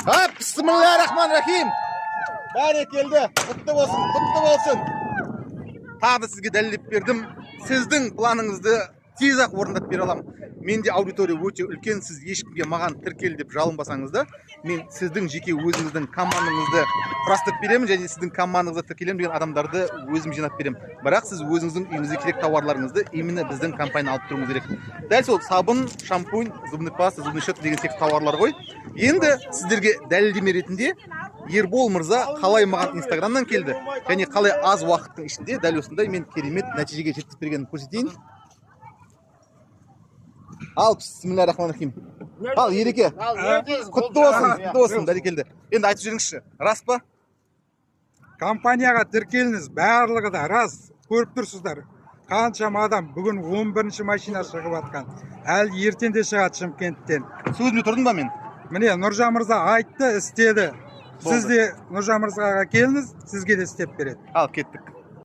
Hop, bismillahirrahmanirrahim. Barakeldi. Kutlu olsun, kutlu olsun. Tағы sizге дәлелдеп бердім. Сіздің планыңызды тез-ақ орындап бере аламын. Менде аудитория өте үлкен, сіз ешкімге маған тіркел деп жалынбасаңыз да, мен сіздің жеке өзіңіздің командаңызды құрастырып беремін және сіздің командаңызға тіркелемін деген адамдарды өзім жинап беремін. Бірақ сіз өзіңіздің үйіңізге керек тауарларыңызды именно біздің компаниядан алып тұруыңыз керек. Дәл сол сабын, шампунь, зубный паста, зубный щетка деген секілді тауарлар ғой. Енді сіздерге дәлелдеме ретінде Ербол мырза қалай маған Инстаграмнан келді және қалай аз уақыттың ішінде дәл осындай мен керемет нәтижеге жеткізіп бергенін көрсетейін. Ал, бисмиллахиррахманиррахим. Ал, Ереке. Құтты болсын, бәрекелді. Енді айтып жүріңізші, рас па? Компанияға тіркеліңіз, барлығы да рас. Көріп тұрсыздар. Қаншама адам бүгін 11-ші машина шығып атқан. Әлі ертеңде шығады Шымкенттен. Сөзіме тұрдың ба мен? Міне Нұржан мырза айтты, істеді. Сіз де Нұржан мырзаға келіңіз, сізге де істеп береді. Ал, кеттік.